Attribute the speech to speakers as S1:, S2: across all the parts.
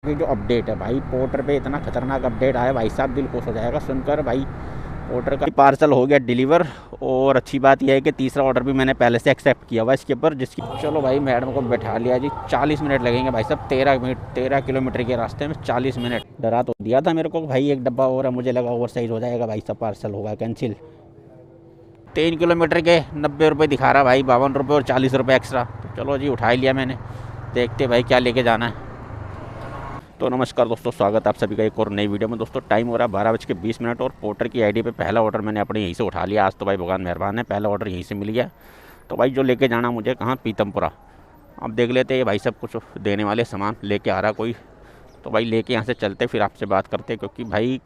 S1: ये जो अपडेट है भाई, पोर्टर पे इतना खतरनाक अपडेट आया भाई साहब, दिल खुश हो जाएगा सुनकर भाई। पोर्टर का पार्सल हो गया डिलीवर। और अच्छी बात यह है कि तीसरा ऑर्डर भी मैंने पहले से एक्सेप्ट किया हुआ इसके ऊपर, जिसकी चलो भाई मैडम को बैठा लिया जी। 40 मिनट लगेंगे भाई साहब, 13 मिनट, 13 किलोमीटर के रास्ते में 40 मिनट। डरा तो दिया था मेरे को भाई, एक डब्बा और है, मुझे लगा ओवर साइज हो जाएगा भाई साहब, पार्सल होगा कैंसिल। 3 किलोमीटर के 90 रुपये दिखा रहा भाई, 52 रुपये और 40 रुपये एक्स्ट्रा। तो चलो जी उठा ही लिया मैंने, देखते भाई क्या लेके जाना है। तो नमस्कार दोस्तों, स्वागत है आप सभी का एक और नई वीडियो में। दोस्तों टाइम हो रहा है 12:20 और पोर्टर की आईडी पे पहला ऑर्डर मैंने अपने यहीं से उठा लिया। आज तो भाई भगवान मेहरबान है, पहला ऑर्डर यहीं से मिल गया। तो भाई जो लेके जाना मुझे कहाँ, पीतमपुरा। अब देख लेते हैं भाई सब कुछ देने वाले सामान लेके आ रहा कोई। तो भाई लेके यहाँ से चलते, फिर आपसे बात करते, क्योंकि भाई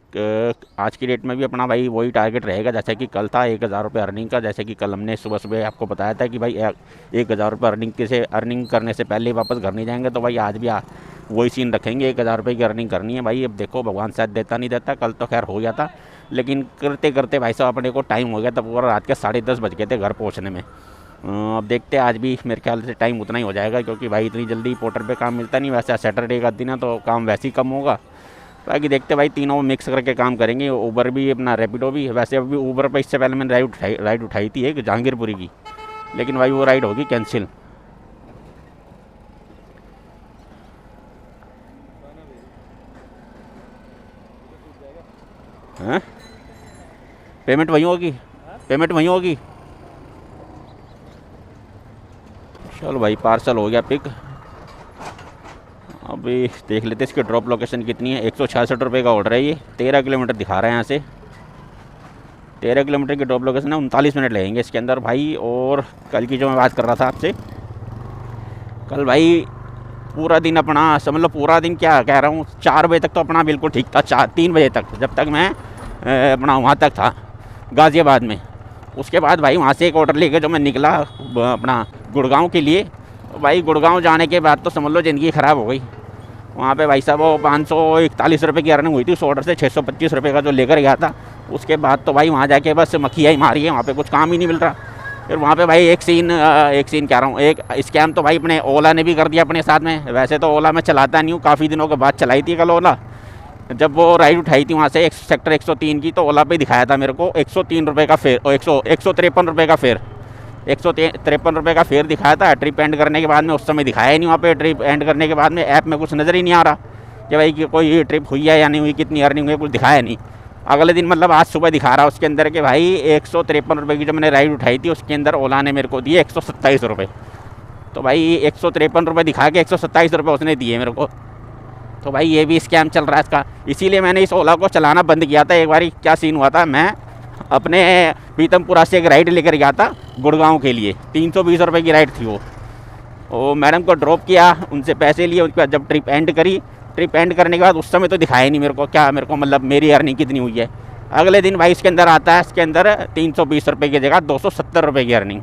S1: आज की डेट में भी अपना भाई वही टारगेट रहेगा जैसे कि कल था, 1000 रुपये अर्निंग का। जैसे कि कल हमने सुबह सुबह आपको बताया था कि भाई 1000 रुपये अर्निंग करने से पहले ही वापस घर नहीं जाएंगे। तो भाई आज भी वही सीन रखेंगे, 1000 रुपये की अर्निंग करनी है भाई। अब देखो भगवान शायद देता नहीं देता, कल तो खैर हो गया था, लेकिन करते करते भाई साहब अपने को टाइम हो गया था, पूरा रात के 10:30 बज गए थे घर पहुँचने में। अब देखते हैं आज भी मेरे ख्याल से टाइम उतना ही हो जाएगा, क्योंकि भाई इतनी जल्दी पोर्टर पे काम मिलता नहीं। वैसे सैटरडे का दिन है तो काम वैसे ही कम होगा। बाकी देखते भाई तीनों मिक्स करके काम करेंगे, ऊबर भी अपना रैपिडो भी। वैसे अभी ऊबर पे इससे पहले मैंने राइड उठाई थी एक जहांगीरपुरी की, लेकिन भाई वो राइड होगी कैंसिल। हैं पेमेंट वहीं होगी, पेमेंट वहीं होगी। चलो भाई पार्सल हो गया पिक। अभी देख लेते इसकी ड्रॉप लोकेशन कितनी है। 166 रुपये का ऑर्डर है ये, 13 किलोमीटर दिखा रहा है यहाँ से। 13 किलोमीटर की ड्रॉप लोकेशन है, 39 मिनट लगेंगे इसके अंदर भाई। और कल की जो मैं बात कर रहा था आपसे, कल भाई पूरा दिन अपना समझ लो, पूरा दिन क्या कह रहा हूँ, 4 बजे तक तो अपना बिल्कुल ठीक था। 3 बजे तक, जब तक मैं अपना वहाँ तक था गाज़ियाबाद में। उसके बाद भाई वहाँ से एक ऑर्डर लेके जो मैं निकला अपना गुड़गांव के लिए। भाई गुड़गांव जाने के बाद तो समझ लो ज़िंदगी ख़राब हो गई। वहाँ पे भाई साहब वो 541 रुपये की अर्निंग हुई थी उस ऑर्डर से, 625 रुपये का जो लेकर गया था। उसके बाद तो भाई वहाँ जाके बस मक्खिया ही मारी है, वहाँ पे कुछ काम ही नहीं मिल रहा। फिर वहाँ पे भाई एक सीन कह रहा हूँ, एक स्कैम तो भाई अपने ओला ने भी कर दिया अपने साथ में। वैसे तो ओला मैं चलाता नहीं हूँ, काफ़ी दिनों के बाद चलाई थी कल ओला। जब वो राइड उठाई थी वहाँ से सेक्टर 103 की, तो ओला पे दिखाया था मेरे को 103 रुपये का फेयर, 153 रुपये का फेयर, 153 रुपये का फेयर दिखाया था। ट्रिप एंड करने के बाद में उस समय दिखाया ही नहीं वहाँ पे। ट्रिप एंड करने के बाद में ऐप में कुछ नज़र ही नहीं आ रहा कि भाई कि कोई ट्रिप हुई है या नहीं हुई, कितनी अर्निंग हुई, कुछ दिखाया नहीं। अगले दिन मतलब आज सुबह दिखा रहा उसके अंदर कि भाई 153 रुपये की जो मैंने राइड उठाई थी उसके अंदर ओला ने मेरे को दिए 127 रुपये। तो भाई 153 रुपये दिखा के 127 रुपये उसने दिए मेरे को। तो भाई ये भी स्कैम चल रहा है इसका। इसीलिए मैंने इस ओला को चलाना बंद किया था। एक बार क्या सीन हुआ था, मैं अपने पीतमपुरा से एक राइड लेकर गया था गुड़गांव के लिए, 320 रुपये की राइड थी वो मैडम को ड्रॉप किया, उनसे पैसे लिए। उसके बाद जब ट्रिप एंड करी, ट्रिप एंड करने के बाद उस समय तो दिखाया नहीं मेरे को क्या, मेरे को मतलब मेरी अर्निंग कितनी हुई है। अगले दिन भाई इसके अंदर आता है, इसके अंदर 320 रुपये की जगह 270 रुपये की अर्निंग।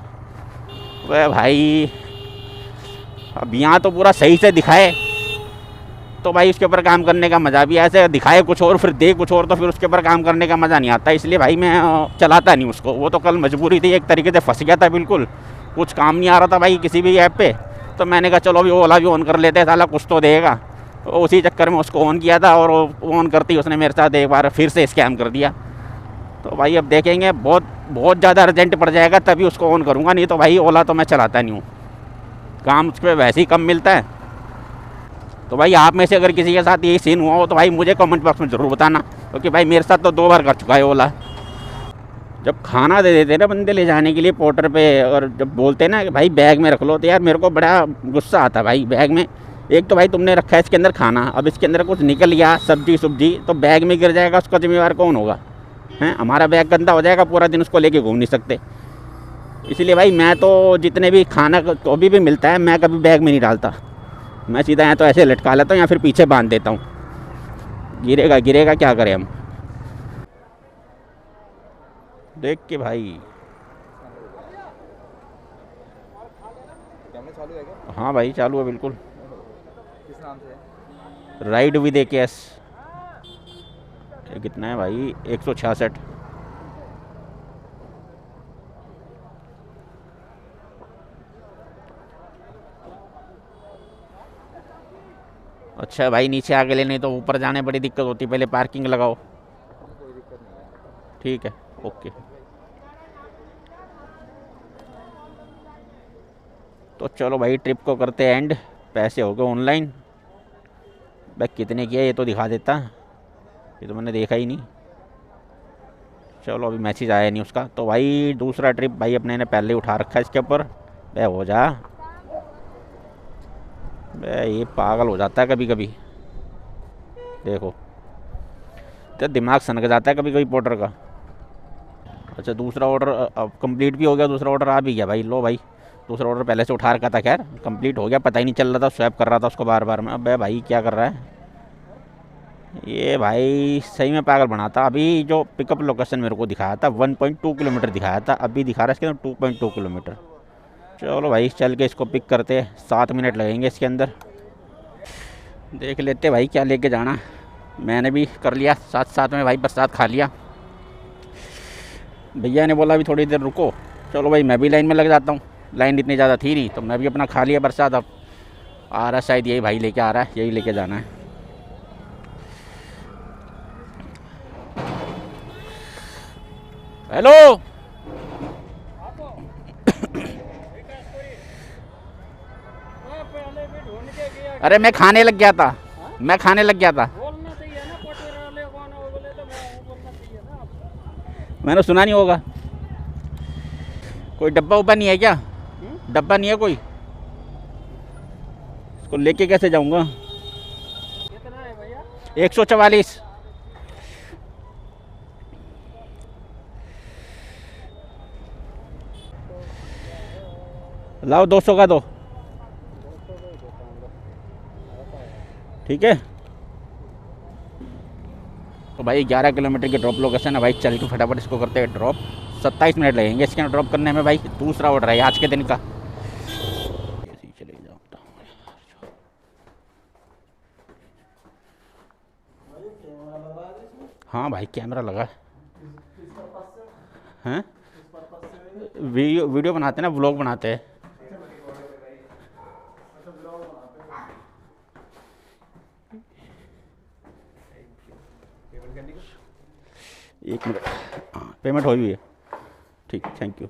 S1: वह भाई अब यहाँ तो पूरा सही से दिखाए तो भाई उसके ऊपर काम करने का मज़ा भी, ऐसे दिखाए कुछ और फिर दे कुछ और, तो फिर उसके ऊपर काम करने का मज़ा नहीं आता। इसलिए भाई मैं चलाता नहीं उसको। वो तो कल मजबूरी थी, एक तरीके से फंस गया था बिल्कुल, कुछ काम नहीं आ रहा था भाई किसी भी ऐप पे। तो मैंने कहा चलो अभी ओला भी ऑन कर लेते हैं, साला कुछ तो देगा। तो उसी चक्कर में उसको ऑन किया था, और ऑन करते ही उसने मेरे साथ एक बार फिर से स्कैम कर दिया। तो भाई अब देखेंगे, बहुत बहुत ज़्यादा अर्जेंट पड़ जाएगा तभी उसको ऑन करूँगा, नहीं तो भाई ओला तो मैं चलाता नहीं हूँ, काम उस पर वैसे ही कम मिलता है। तो भाई आप में से अगर किसी के साथ यही सीन हुआ हो तो भाई मुझे कमेंट बॉक्स में ज़रूर बताना, क्योंकि भाई मेरे साथ तो 2 बार कर चुका है ओला। जब खाना दे देते ना बंदे ले जाने के लिए पोर्टर पे, और जब बोलते हैं ना कि भाई बैग में रख लो, तो यार मेरे को बड़ा गुस्सा आता भाई। बैग में एक तो भाई तुमने रखा है इसके अंदर खाना, अब इसके अंदर कुछ निकल गया सब्जी तो बैग में गिर जाएगा, उसका जिम्मेवार कौन होगा? हैं, हमारा बैग गंदा हो जाएगा, पूरा दिन उसको लेके घूम नहीं सकते। इसलिए भाई मैं तो जितने भी खाना कभी भी मिलता है मैं कभी बैग में नहीं डालता, मैं सीधा यहाँ तो ऐसे लटका लेता हूँ या फिर पीछे बांध देता हूँ। गिरेगा गिरेगा, क्या करें हम। देख के भाई
S2: कैमरा चालू है क्या?
S1: हाँ भाई चालू है बिल्कुल।
S2: किस नाम से है?
S1: Ride with AKS। ये कितना है भाई, 166। अच्छा भाई, नीचे आके लेने तो ऊपर जाने बड़ी दिक्कत होती, पहले पार्किंग लगाओ।
S2: कोई दिक्कत नहीं है।
S1: ठीक है, ओके। तो चलो भाई, ट्रिप को करते हैं एंड। पैसे हो गए ऑनलाइन। भाई कितने किया ये तो दिखा देता, ये तो मैंने देखा ही नहीं। चलो अभी मैसेज आया नहीं उसका। तो भाई दूसरा ट्रिप भाई अपने ने पहले ही उठा रखा है इसके ऊपर। बे हो जा, बे ये पागल हो जाता है कभी कभी, देखो तो दिमाग सनक जाता है कभी कभी पोर्टर का। अच्छा दूसरा ऑर्डर अब कंप्लीट भी हो गया, दूसरा ऑर्डर आ भी गया भाई। लो भाई, दूसरा ऑर्डर पहले से उठा रखा था, खैर कंप्लीट हो गया, पता ही नहीं चल रहा था, स्वैप कर रहा था उसको बार बार में। अबे भाई क्या कर रहा है ये भाई, सही में पागल बनाता। अभी जो पिकअप लोकेशन मेरे को दिखाया था 1.2 किलोमीटर दिखाया था, अभी दिखा रहा है इसके अंदर 2.2 किलोमीटर। चलो भाई चल के इसको पिक करते, 7 मिनट लगेंगे इसके अंदर। देख लेते भाई क्या लेके जाना। मैंने भी कर लिया साथ साथ में भाई, प्रसाद खा लिया। भैया ने बोला अभी थोड़ी देर रुको, चलो भाई मैं भी लाइन में लग जाता हूँ। लाइन इतनी ज़्यादा थी नहीं, तो मैं भी अपना खा लिया प्रसाद। अब आ रहा है शायद यही भाई लेके आ रहा है, यही लेके जाना है। हेलो अरे मैं खाने लग गया था, मैं खाने लग गया था।
S3: बोलना चाहिए ना, पटोरे वाले कौन है वो बोले तो मैं बोलना चाहिए ना।
S1: मैंने सुना नहीं होगा। कोई डब्बा उब्बा नहीं है क्या? डब्बा नहीं है कोई? इसको लेके कैसे जाऊंगा?
S3: कितना है भैया?
S1: 144। लाओ 200 का दो, ठीक है। तो भाई 11 किलोमीटर की ड्रॉप लोकेशन है भाई, चल के फटाफट इसको करते हैं ड्रॉप। 27 मिनट लगेंगे इसके ड्रॉप करने में भाई। दूसरा ऑर्डर है आज के दिन का। चले जाओ। हाँ भाई कैमरा लगा है, वीडियो बनाते हैं ना, व्लॉग बनाते हैं। एक मिनट, हाँ पेमेंट हुई हुई है, ठीक, थैंक यू।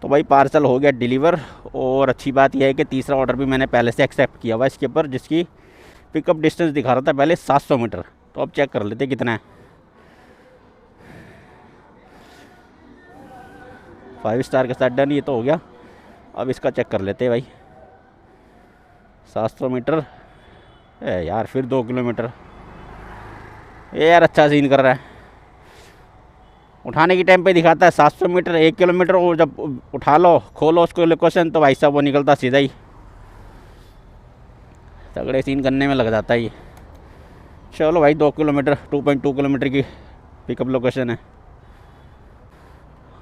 S1: तो भाई पार्सल हो गया डिलीवर। और अच्छी बात यह है कि तीसरा ऑर्डर भी मैंने पहले से एक्सेप्ट किया हुआ इसके ऊपर, जिसकी पिकअप डिस्टेंस दिखा रहा था पहले 700 मीटर। तो अब चेक कर लेते कितना है। 5 स्टार के साथ डन, ये तो हो गया। अब इसका चेक कर लेते हैं भाई। 700 मीटर यार, फिर 2 किलोमीटर। ये यार अच्छा सीन कर रहा है। उठाने की टाइम पे दिखाता है 700 मीटर 1 किलोमीटर, और जब उठा लो खोलो उसको लोकेशन तो भाई साहब वो निकलता सीधा ही। तगड़े सीन करने में लग जाता है ये। चलो भाई 2 किलोमीटर 2.2 किलोमीटर की पिकअप लोकेशन है।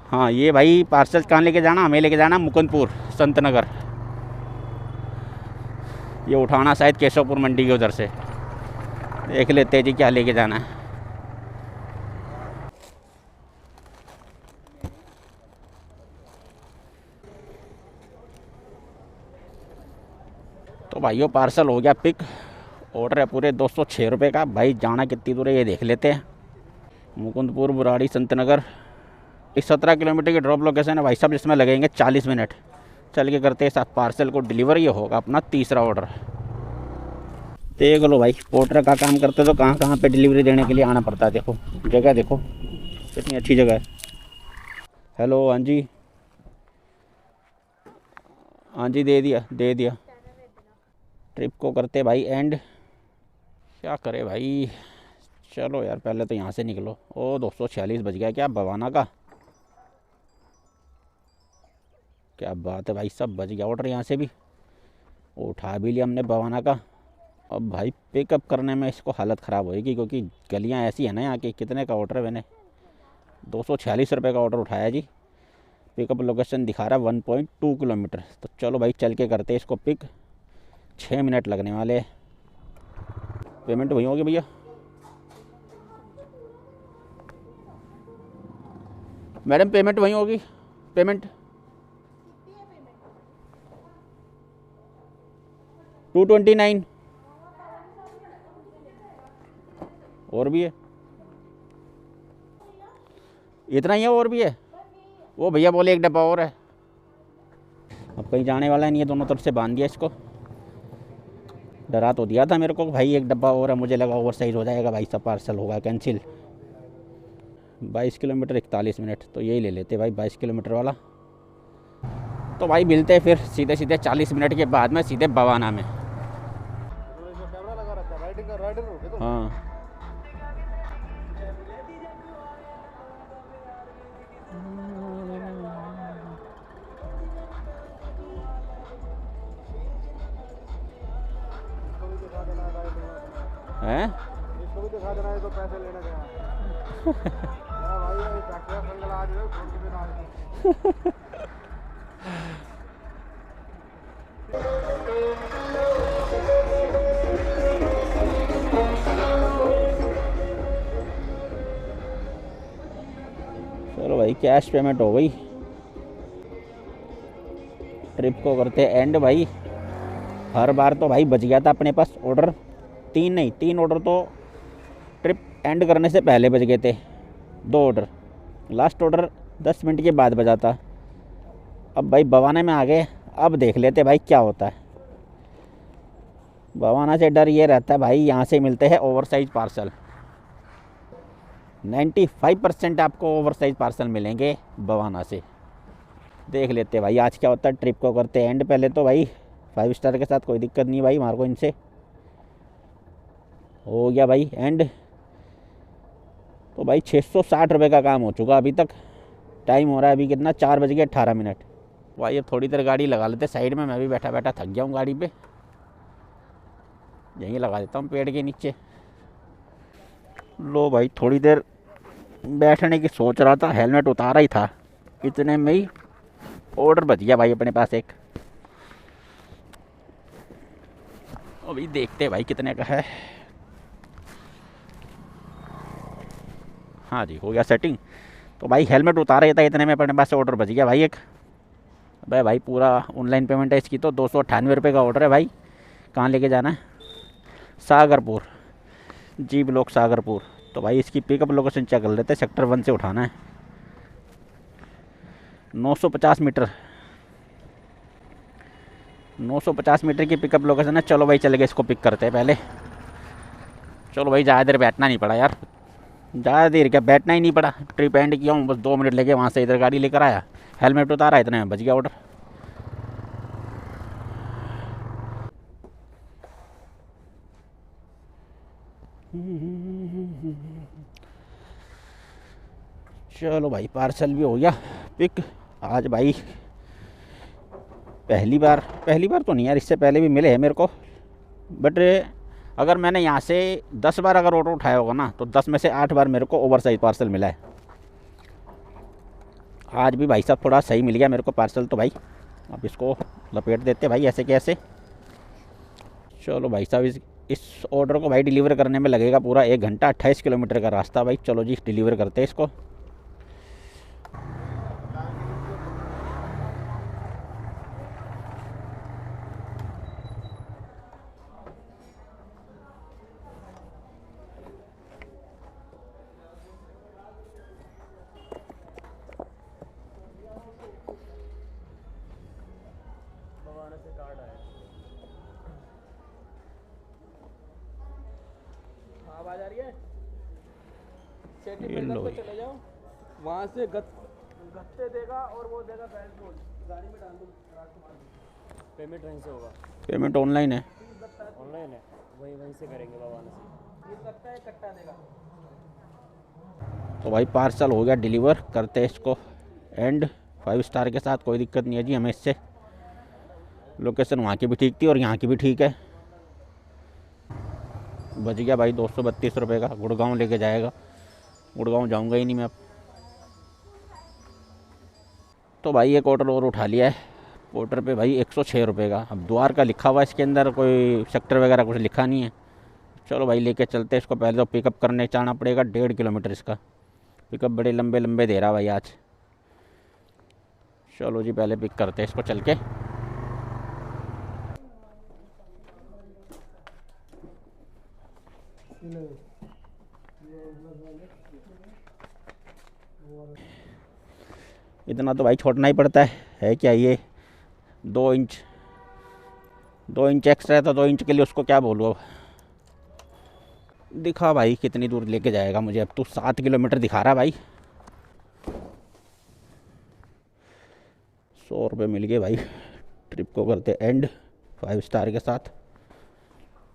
S1: हाँ ये भाई पार्सल कहाँ लेके जाना, हमें लेके जाना मुकुंदपुर संत नगर। ये उठाना शायद केशवपुर मंडी के उधर से। देख लेते हैं जी क्या लेके जाना है। तो भाइयों पार्सल हो गया पिक। ऑर्डर है पूरे 206 रुपये का। भाई जाना कितनी दूर है ये देख लेते हैं। मुकुंदपुर बुराड़ी संत नगर, इस 17 किलोमीटर की ड्रॉप लोकेशन है भाई साहब, जिसमें लगेंगे 40 मिनट। चल के करते हैं साथ पार्सल को डिलीवर। ये होगा अपना तीसरा ऑर्डर। देख लो भाई पोर्टर का काम करते तो कहाँ कहाँ पे डिलीवरी देने के लिए आना पड़ता है। देखो जगह देखो कितनी अच्छी जगह है। हेलो, हाँ जी, हाँ जी दे दिया दे दिया। ट्रिप को करते भाई एंड। क्या करे भाई, चलो यार पहले तो यहाँ से निकलो। ओ 246 बज गया क्या बवाना का? क्या बात है भाई, सब बज गया ऑर्डर यहाँ से भी। उठा भी लिया हमने बवाना का। अब भाई पिकअप करने में इसको हालत ख़राब होएगी, क्योंकि गलियाँ ऐसी हैं ना यहाँ की। कितने का ऑर्डर है मैंने? 246 रुपये का ऑर्डर उठाया जी। पिकअप लोकेशन दिखा रहा है 1.2 किलोमीटर। तो चलो भाई चल के करते इसको पिक। 6 मिनट लगने वाले। पेमेंट वही होगी भैया? मैडम पेमेंट वही होगी? पेमेंट 229। और भी है, इतना ही है, और भी है। वो भैया बोले एक डब्बा और है। अब कहीं जाने वाला नहीं है, दोनों तरफ से बांध दिया इसको। डरा तो दिया था मेरे को भाई एक डब्बा और है, मुझे लगा ओवर साइज हो जाएगा भाई, सब पार्सल होगा कैंसिल। 22 किलोमीटर 41 मिनट, तो यही ले लेते भाई 22 किलोमीटर वाला। तो भाई मिलते फिर सीधे सीधे 40 मिनट के बाद में सीधे बवाना में।
S2: कैमरा लगा रखा है, राइडिंग का राइडर हो गए तो।
S1: हाँ
S2: इसको भी दिखा देना राइडिंग,
S1: हैं
S2: इसको भी दिखा देना, ये तो पैसे लेने गया हाँ भाई, ये फैक्ट्री फंगल आज है, छोड़ के बिना आज
S1: चलो भाई कैश पेमेंट हो गई। ट्रिप को करते एंड भाई। हर बार तो भाई बच गया था अपने पास ऑर्डर, 3 ऑर्डर तो ट्रिप एंड करने से पहले बच गए थे। 2 ऑर्डर, लास्ट ऑर्डर 10 मिनट के बाद बजा था। अब भाई बवाना में आ गए, अब देख लेते भाई क्या होता है। बवाना से डर ये रहता है भाई, यहाँ से मिलते हैं ओवर साइज पार्सल। 95% आपको ओवर साइज पार्सल मिलेंगे बवाना से। देख लेते भाई आज क्या होता है। ट्रिप को करते एंड। पहले तो भाई 5 स्टार के साथ कोई दिक्कत नहीं भाई, हमारे को इनसे हो गया भाई एंड। तो भाई 660 रुपये का काम हो चुका अभी तक। टाइम हो रहा है अभी कितना, 4:18। भाई अब थोड़ी देर गाड़ी लगा लेते साइड में, मैं भी बैठा बैठा थक गया हूँ गाड़ी पे। यहीं लगा देता हूँ पेड़ के नीचे। लो भाई थोड़ी देर बैठने की सोच रहा था, हेलमेट उतारा ही था, इतने में ही ऑर्डर बच गया भाई अपने पास एक। अभी देखते भाई कितने का है। हाँ जी हो गया सेटिंग। तो भाई हेलमेट उतारा ही था, इतने में अपने पास ऑर्डर बच गया भाई एक। भाई पूरा ऑनलाइन पेमेंट है इसकी, तो 298 रुपये का ऑर्डर है भाई। कहाँ लेके जाना है? सागरपुर, जी ब्लॉक सागरपुर। तो भाई इसकी पिकअप लोकेशन चेक कर लेते हैं, सेक्टर 1 से उठाना है। 950 मीटर, 950 मीटर की पिकअप लोकेशन है। चलो भाई चले गए, इसको पिक करते हैं पहले। चलो भाई ज़्यादा देर बैठना नहीं पड़ा यार, ज़्यादा देर क्या बैठना ही नहीं पड़ा। ट्रिप एंड किया हूँ, बस 2 मिनट लगे, वहाँ से इधर गाड़ी लेकर आया, हेलमेट उतारा, इतने में बच गया ऑर्डर। चलो भाई पार्सल भी हो गया पिक। आज भाई पहली बार तो नहीं यार, इससे पहले भी मिले हैं मेरे को, बट अगर मैंने यहाँ से 10 बार अगर ऑर्डर उठाया होगा ना, तो 10 में से 8 बार मेरे को ओवर साइज पार्सल मिला है। आज भी भाई साहब थोड़ा सही मिल गया मेरे को पार्सल। तो भाई अब इसको लपेट देते भाई ऐसे कैसे। चलो भाई साहब इस ऑर्डर को भाई डिलीवर करने में लगेगा पूरा 1 घंटा, 28 किलोमीटर का रास्ता भाई। चलो जी डिलीवर करते हैं इसको।
S3: बवाना से कार्ड आया। आवाज आ रही है? सेटिंग
S1: ये
S3: में
S1: लो
S3: पे
S1: भाई।
S3: चले जाओ, वहाँ से गत्ते देगा और वो देगा बैच बोल, गाड़ी में डाल दो, राजकुमार पेमेंट वहीं से होगा।
S1: पेमेंट ऑनलाइन है,
S3: ऑनलाइन है, वहीं से करेंगे बवाना से। ये गत्ता है, कट्टा देगा।
S1: तो भाई पार्सल हो गया डिलीवर, करते हैं इसको एंड 5 स्टार के साथ। कोई दिक्कत नहीं है जी हमें इससे। लोकेशन वहाँ की भी ठीक थी और यहाँ की भी ठीक है। बच गया भाई 232 रुपये का। गुड़गांव लेके जाएगा, गुड़गांव जाऊँगा ही नहीं मैं अब। तो भाई एक ऑर्डर और उठा लिया है, ऑर्डर पे भाई 106 रुपये का। अब द्वारका लिखा हुआ है इसके अंदर, कोई सेक्टर वगैरह कुछ लिखा नहीं है। चलो भाई लेके चलते हैं इसको। पहले तो पिकअप करने जाना पड़ेगा, 1.5 किलोमीटर इसका पिकअप। बड़े लंबे लंबे दे रहा भाई आज। चलो जी पहले पिक करते हैं इसको चल के। इतना तो भाई छोड़ना ही पड़ता है क्या ये 2 इंच एक्स्ट्रा है तो 2 इंच के लिए उसको क्या बोलूँ अब। दिखा भाई कितनी दूर लेके जाएगा मुझे, अब तो 7 किलोमीटर दिखा रहा भाई। 100 रुपये मिल गए भाई। ट्रिप को करते एंड 5 स्टार के साथ।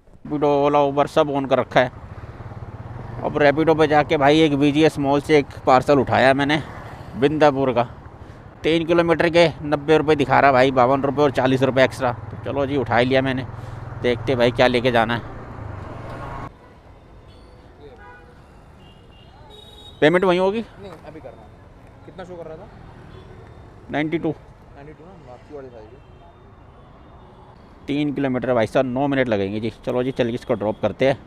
S1: रैपिडो ओला उबर सब ऑन कर रखा है। अब रैपिडो पे जाके भाई एक VGS मॉल से एक पार्सल उठाया मैंने बिंदापुर का। 3 किलोमीटर के 90 रुपये दिखा रहा भाई, 52 रुपये और 40 रुपये एक्स्ट्रा। तो चलो जी उठा ही लिया मैंने, देखते भाई क्या लेके जाना है। पेमेंट वहीं होगी?
S2: नहीं अभी करना है। कितना शो कर रहा था?
S1: 92
S2: ना वापसी वाली साइड।
S1: 3 किलोमीटर भाई साहब 9 मिनट लगेंगे जी। चलो जी चल इसको ड्रॉप करते हैं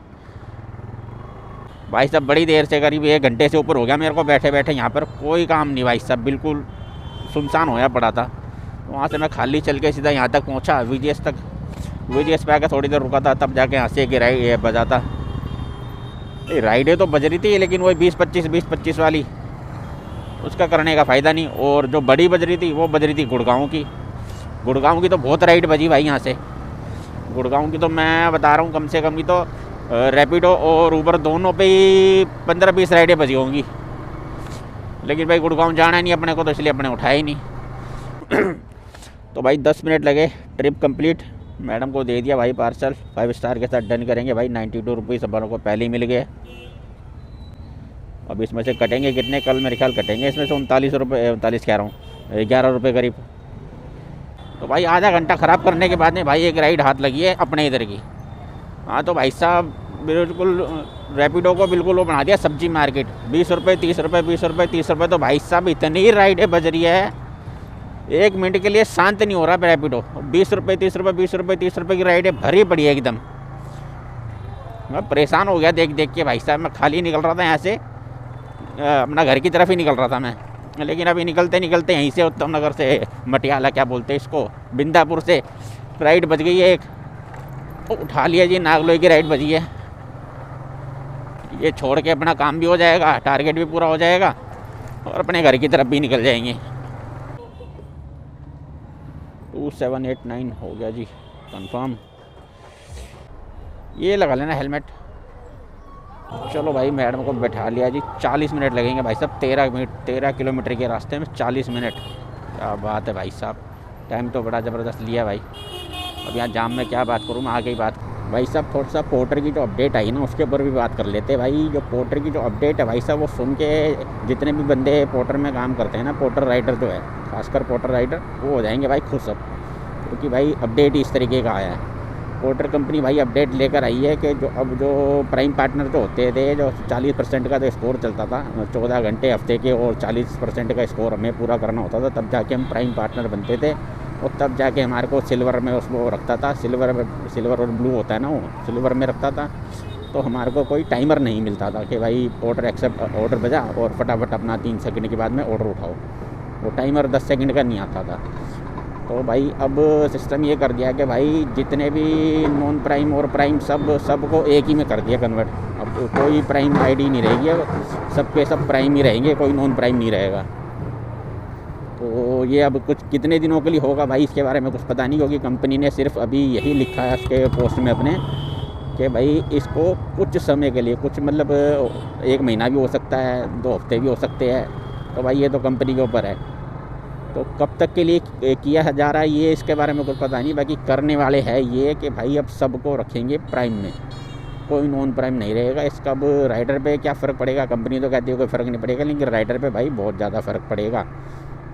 S1: भाई साहब। बड़ी देर से करीब 1 घंटे से ऊपर हो गया मेरे को बैठे बैठे यहाँ पर, कोई काम नहीं भाई साहब, बिल्कुल सुनसान होया पड़ा था। वहाँ से मैं खाली चल के सीधा यहाँ तक पहुँचा VGS तक। VGS पे आकर थोड़ी देर रुका था, तब जाके यहाँ से एक राइड बजा था। राइडें तो बज रही थी लेकिन वही 20-25 वाली, उसका करने का फ़ायदा नहीं। और जो बड़ी बज रही थी वो बज रही थी गुड़गांव की तो बहुत राइड बजी भाई यहाँ से। गुड़गांव की तो मैं बता रहा हूँ कम से कम की तो रैपिडो और ऊबर दोनों पे ही 15-20 राइडें बजी होंगी। लेकिन भाई गुड़गांव जाना नहीं अपने को, तो इसलिए अपने उठाया ही नहीं। तो भाई 10 मिनट लगे, ट्रिप कंप्लीट। मैडम को दे दिया भाई पार्सल, 5 स्टार के साथ डन करेंगे भाई। 92 रुपीज़ अपन को पहले ही मिल गए। अब इसमें से कटेंगे कितने, कल मेरे ख्याल कटेंगे इसमें से 39 रुपये, 39 कह रहा हूँ 11 रुपये करीब। तो भाई आधा घंटा ख़राब करने के बाद में भाई एक राइड हाथ लगी है अपने इधर की। हाँ तो भाई साहब बिल्कुल रैपिडो को बिल्कुल वो बना दिया सब्जी मार्केट। 20 रुपये 30 रुपये 20 रुपये 30 रुपये। तो भाई साहब इतनी राइडें बज रही है, 1 मिनट के लिए शांत नहीं हो रहा रैपिडो। 20 रुपये 30 रुपये 20 रुपये 30 रुपये की राइडें भरी पड़ी है एकदम। मैं परेशान हो गया देख देख के भाई साहब। मैं खाली निकल रहा था यहाँ से, अपना घर की तरफ ही निकल रहा था मैं। लेकिन अभी निकलते निकलते यहीं से उत्तम नगर से मटियाला क्या बोलते हैं इसको, बिंदापुर से राइड बज गई है एक। उठा लिया जी, नागलोई की राइड बजी है। ये छोड़ के अपना काम भी हो जाएगा, टारगेट भी पूरा हो जाएगा और अपने घर की तरफ भी निकल जाएंगे। 2789 हो गया जी कंफर्म। ये लगा लेना हेलमेट। चलो भाई मैडम को बैठा लिया जी। 40 मिनट लगेंगे भाई साहब। 13 किलोमीटर के रास्ते में 40 मिनट, क्या बात है भाई साहब। टाइम तो बड़ा ज़बरदस्त लिया भाई। अब यहाँ जाम में क्या बात करूँ मैं, आगे ही बात। भाई साहब थोड़ा सा पोर्टर की जो अपडेट आई ना उसके ऊपर भी बात कर लेते हैं भाई। जो पोर्टर की जो अपडेट है भाई साहब, वो सुन के जितने भी बंदे पोर्टर में काम करते हैं ना, पोर्टर राइडर जो है, खासकर पोर्टर राइडर, वो हो जाएंगे भाई खुश अब। क्योंकि भाई अपडेट इस तरीके का आया है। पोर्टर कंपनी भाई अपडेट लेकर आई है कि जो प्राइम पार्टनर जो होते थे, जो 40% का जो स्कोर चलता था 14 घंटे हफ्ते के, और 40% का स्कोर हमें पूरा करना होता था, तब जाके हम प्राइम पार्टनर बनते थे। और तब जाके हमारे को सिल्वर में उसको रखता था। सिल्वर और ब्लू होता है ना, वो सिल्वर में रखता था। तो हमारे को कोई टाइमर नहीं मिलता था कि भाई ऑर्डर एक्सेप्ट, ऑर्डर बजा और फटाफट अपना 3 सेकंड के बाद में ऑर्डर उठाओ। वो टाइमर 10 सेकंड का नहीं आता था। तो भाई अब सिस्टम ये कर दिया कि भाई जितने भी नॉन प्राइम और प्राइम सब को एक ही में कर दिया कन्वर्ट। अब कोई प्राइम आईडी नहीं रहेगी, अब सबके सब प्राइम ही रहेंगे, कोई नॉन प्राइम नहीं रहेगा। तो ये अब कुछ कितने दिनों के लिए होगा भाई इसके बारे में कुछ पता नहीं, क्योंकि कंपनी ने सिर्फ अभी यही लिखा है उसके पोस्ट में अपने कि भाई इसको कुछ समय के लिए, कुछ मतलब 1 महीना भी हो सकता है, 2 हफ्ते भी हो सकते हैं। तो भाई ये तो कंपनी के ऊपर है। तो कब तक के लिए किया जा रहा है ये इसके बारे में कुछ पता नहीं। बाकी करने वाले हैं ये कि भाई अब सबको रखेंगे प्राइम में, कोई नॉन प्राइम नहीं रहेगा। इसका अब राइडर पे क्या फ़र्क पड़ेगा, कंपनी तो कहती है कोई फ़र्क नहीं पड़ेगा, लेकिन राइडर पे भाई बहुत ज़्यादा फ़र्क पड़ेगा।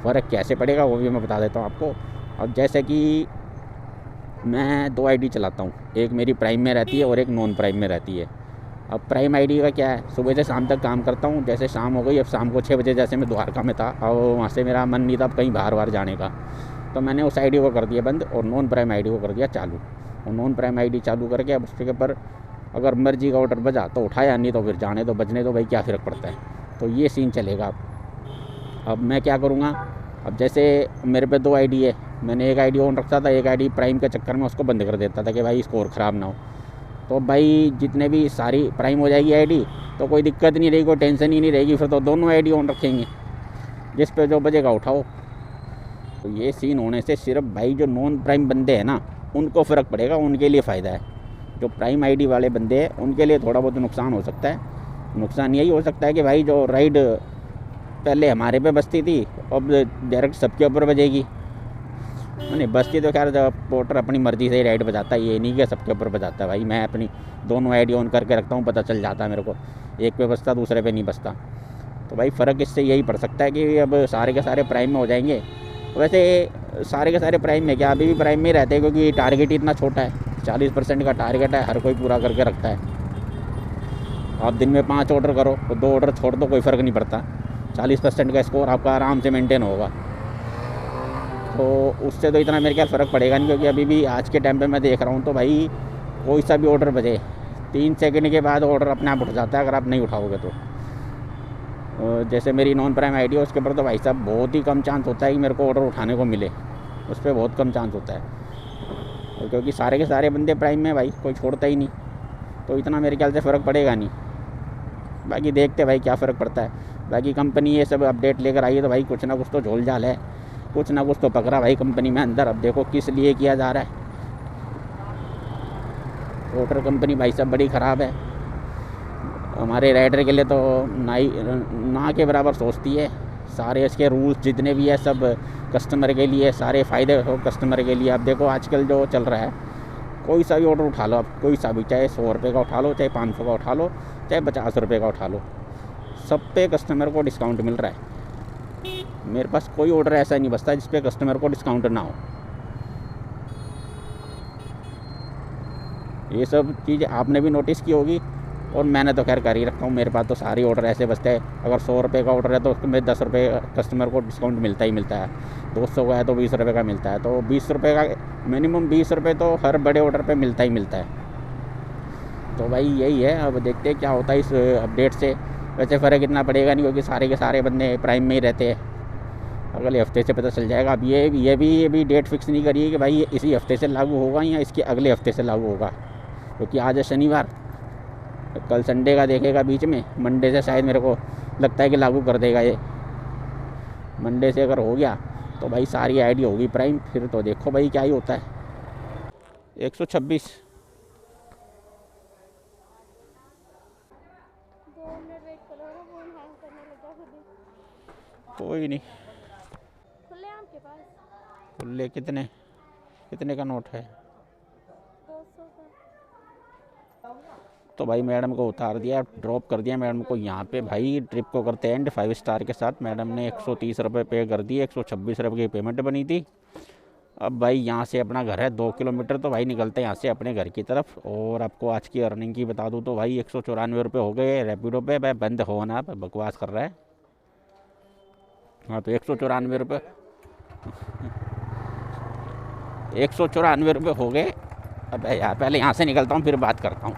S1: फ़र्क कैसे पड़ेगा वो भी मैं बता देता हूँ आपको। अब जैसे कि मैं 2 आईडी चलाता हूँ, एक मेरी प्राइम में रहती है और एक नॉन प्राइम में रहती है। अब प्राइम आईडी का क्या है, सुबह से शाम तक काम करता हूँ। जैसे शाम हो गई, अब शाम को 6 बजे जैसे मैं द्वारका में था और वहाँ से मेरा मन नहीं था अब कहीं बाहर जाने का, तो मैंने उस आईडी को कर दिया बंद और नॉन प्राइम आईडी को कर दिया चालू। और नॉन प्राइम आईडी चालू करके अब उसके ऊपर अगर मर्जी का ऑर्डर बजा तो उठाया, नहीं तो फिर जाने दो, बजने दो भाई, क्या फ़र्क पड़ता है। तो ये सीन चलेगा। अब मैं क्या करूँगा, अब जैसे मेरे पे 2 आईडी है, मैंने एक आईडी ऑन रखता था, एक आईडी प्राइम के चक्कर में उसको बंद कर देता था कि भाई स्कोर ख़राब ना हो। तो भाई जितने भी सारी प्राइम हो जाएगी आईडी, तो कोई दिक्कत नहीं रहेगी, कोई टेंशन ही नहीं रहेगी, फिर तो दोनों आईडी ऑन रखेंगे, जिस पे जो बजेगा उठाओ। तो ये सीन होने से सिर्फ भाई जो नॉन प्राइम बंदे हैं ना उनको फ़र्क पड़ेगा, उनके लिए फ़ायदा है। जो प्राइम आईडी वाले बंदे हैं उनके लिए थोड़ा बहुत नुकसान हो सकता है। नुकसान यही हो सकता है कि भाई जो राइड पहले हमारे पे बसती थी अब डायरेक्ट सबके ऊपर बजेगी। नहीं बसती तो खैर जब पोर्टर अपनी मर्ज़ी से ही राइड बजाता है, ये नहीं कि सबके ऊपर बजाता है। भाई मैं अपनी दोनों आईडी ऑन करके रखता हूँ, पता चल जाता है मेरे को, एक पे बसता दूसरे पे नहीं बसता। तो भाई फ़र्क इससे यही पड़ सकता है कि अब सारे के सारे प्राइम में हो जाएंगे। वैसे सारे के सारे प्राइम में क्या, अभी भी प्राइम में ही रहते हैं, क्योंकि टारगेट इतना छोटा है, 40% का टारगेट है, हर कोई पूरा करके रखता है। आप दिन में 5 ऑर्डर करो तो 2 ऑर्डर छोड़ दो, कोई फ़र्क नहीं पड़ता, 40% का स्कोर आपका आराम से मेंटेन होगा। तो उससे तो इतना मेरे ख्याल फ़र्क पड़ेगा नहीं, क्योंकि अभी भी आज के टाइम पे मैं देख रहा हूँ तो भाई कोई सा भी ऑर्डर बजे 3 सेकंड के बाद ऑर्डर अपने आप उठ जाता है, अगर आप नहीं उठाओगे तो। जैसे मेरी नॉन प्राइम आईडी है उसके ऊपर तो भाई साहब बहुत ही कम चांस होता है कि मेरे को ऑर्डर उठाने को मिले, उस पर बहुत कम चांस होता है। और क्योंकि सारे के सारे बंदे प्राइम में भाई कोई छोड़ता ही नहीं, तो इतना मेरे ख्याल से फ़र्क पड़ेगा नहीं। बाकी देखते भाई क्या फ़र्क पड़ता है। बाकी कंपनी ये सब अपडेट लेकर आई है तो भाई कुछ ना कुछ तो झोल झाल है, कुछ ना कुछ तो पकड़ा भाई कंपनी में अंदर। अब देखो किस लिए किया जा रहा है। ऑर्डर कंपनी भाई साहब बड़ी ख़राब है, हमारे राइडर के लिए तो ना के बराबर सोचती है। सारे इसके रूल्स जितने भी है सब कस्टमर के लिए, सारे फ़ायदे हो कस्टमर के लिए। अब देखो आजकल जो चल रहा है, कोई सा भी ऑर्डर उठा लो आप, कोई सा भी, चाहे 100 रुपये का उठा लो, चाहे 500 का उठा लो, चाहे 50 रुपये का उठा लो, सब पे कस्टमर को डिस्काउंट मिल रहा है। मेरे पास कोई ऑर्डर ऐसा नहीं बचता जिस पे कस्टमर को डिस्काउंट ना हो। ये सब चीज़ आपने भी नोटिस की होगी, और मैंने तो खैर कर ही रखा हूँ। मेरे पास तो सारे ऑर्डर ऐसे बचते हैं, अगर 100 रुपये का ऑर्डर है तो उसमें 10 रुपये कस्टमर को डिस्काउंट मिलता ही मिलता है, 200 का है तो 20 रुपये का मिलता है, तो 20 रुपये का मिनिमम 20 रुपये तो हर बड़े ऑर्डर पे मिलता ही मिलता है। तो भाई यही है, अब देखते हैं क्या होता है इस अपडेट से। वैसे फ़र्क इतना पड़ेगा नहीं, क्योंकि सारे के सारे बंदे प्राइम में ही रहते हैं। अगले हफ्ते से पता चल जाएगा। अब ये भी डेट फिक्स नहीं करिए कि भाई इसी हफ्ते से लागू होगा या इसके अगले हफ्ते से लागू होगा, क्योंकि आज है शनिवार, कल संडे का देखेगा बीच में, मंडे से शायद मेरे को लगता है कि लागू कर देगा ये। मंडे से अगर हो गया तो भाई सारी आईडी होगी प्राइम, फिर तो देखो भाई क्या ही होता है। 126 कोई नहीं,
S4: खुले आपके पास?
S1: खुले कितने का नोट है?
S4: 200 का।
S1: तो भाई मैडम को उतार दिया, ड्रॉप कर दिया मैडम को यहाँ पे। भाई ट्रिप को करते हैं एंड 5 स्टार के साथ। मैडम ने 130 रुपये पे कर दिए, 126 रुपये की पेमेंट बनी थी। अब भाई यहाँ से अपना घर है 2 किलोमीटर, तो भाई निकलते हैं यहाँ से अपने घर की तरफ। और आपको आज की अर्निंग की बता दूँ तो भाई 194 रुपये हो गए रैपिडो पे। भाई बंद हो ना, बकवास कर रहा है। हाँ तो 194 रुपये 194 रुपये हो गए। अब यार पहले यहाँ से निकलता हूँ फिर बात करता हूँ।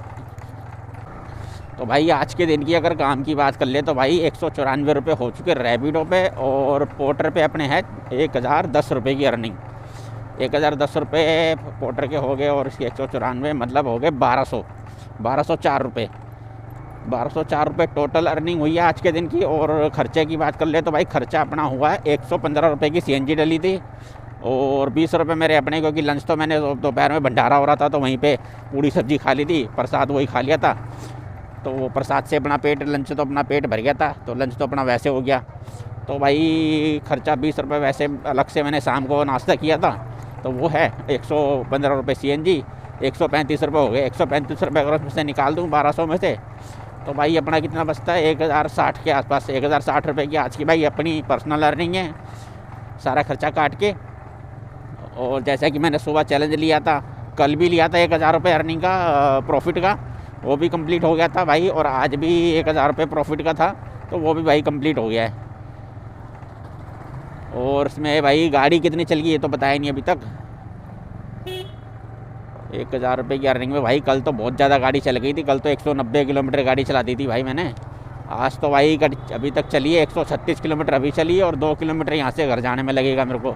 S1: तो भाई आज के दिन की अगर काम की बात कर ले तो भाई 194 रुपये हो चुके रैपिडो पे, और पोर्टर पे अपने है 1010 रुपये की अर्निंग। 1010 रुपये पोर्टर के हो गए, और इसके 194 मतलब हो गए 1204 रुपये। 1204 रुपये टोटल अर्निंग हुई है आज के दिन की। और ख़र्चे की बात कर ले तो भाई खर्चा अपना हुआ है 115 रुपये की CNG डली थी, और 20 रुपये मेरे अपने, क्योंकि लंच तो मैंने दोपहर में भंडारा हो रहा था तो वहीं पे पूड़ी सब्जी खा ली थी, प्रसाद वही खा लिया था, तो वो प्रसाद से अपना पेट, लंच तो अपना पेट भर गया था, तो लंच तो अपना वैसे हो गया। तो भाई खर्चा 20 रुपये वैसे अलग से मैंने शाम को नाश्ता किया था, तो वो है 115 रुपये CNG, 135 रुपये हो गए। 135 रुपये अगर उसमें से निकाल दूँ 1200 में से, तो भाई अपना कितना बचता है 1060 के आसपास। 1060 रुपये की आज की भाई अपनी पर्सनल अर्निंग है, सारा खर्चा काट के। और जैसा कि मैंने सुबह चैलेंज लिया था, कल भी लिया था 1000 रुपये अर्निंग का प्रॉफिट का, वो भी कंप्लीट हो गया था भाई। और आज भी 1000 रुपये प्रॉफिट का था, तो वो भी भाई कंप्लीट हो गया है। और इसमें भाई गाड़ी कितनी चल गई ये तो बताया नहीं अभी तक। 1000 रुपये की अर्निंग में भाई कल तो बहुत ज़्यादा गाड़ी चल गई थी। कल तो 190 किलोमीटर गाड़ी चला दी थी भाई मैंने। आज तो भाई अभी तक चली है 136 किलोमीटर अभी चली है, और 2 किलोमीटर यहाँ से घर जाने में लगेगा मेरे को।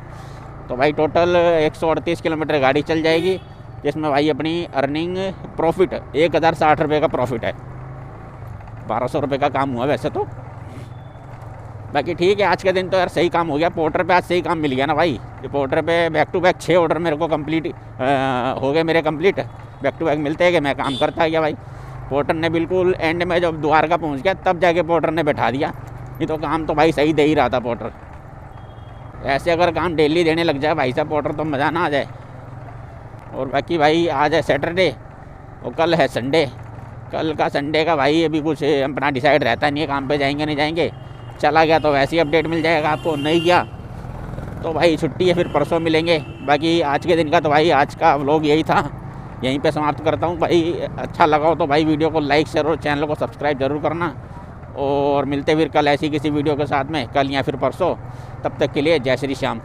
S1: तो भाई टोटल 138 किलोमीटर गाड़ी चल जाएगी, जिसमें भाई अपनी अर्निंग प्रॉफिट 1060 रुपये का प्रॉफिट है। 1200 रुपये का काम हुआ वैसे तो। बाकी ठीक है, आज के दिन तो यार सही काम हो गया। पोर्टर पे आज सही काम मिल गया ना भाई। ये पोर्टर पे बैक टू बैक 6 ऑर्डर मेरे को कंप्लीट हो गए मेरे कंप्लीट। बैक टू बैक मिलते हैं कि मैं काम करता गया भाई। पोर्टर ने बिल्कुल एंड में जब द्वारका पहुंच गया तब जाके पोर्टर ने बैठा दिया, नहीं तो काम तो भाई सही दे ही रहा था पोर्टर। ऐसे अगर काम डेली देने लग जाए भाई साहब पोर्टर तो मज़ा ना आ जाए। और बाकी भाई आज है सैटरडे और कल है संडे। कल का संडे का भाई अभी कुछ अपना डिसाइड रहता नहीं है, काम पे जाएंगे नहीं जाएंगे। चला गया तो वैसे ही अपडेट मिल जाएगा आपको, नहीं गया तो भाई छुट्टी है, फिर परसों मिलेंगे। बाकी आज के दिन का तो भाई आज का व्लॉग यही था, यहीं पे समाप्त करता हूँ भाई। अच्छा लगा हो तो भाई वीडियो को लाइक शेयर और चैनल को सब्सक्राइब जरूर करना। और मिलते फिर कल ऐसी किसी वीडियो के साथ में, कल या फिर परसों। तब तक के लिए जय श्री श्याम।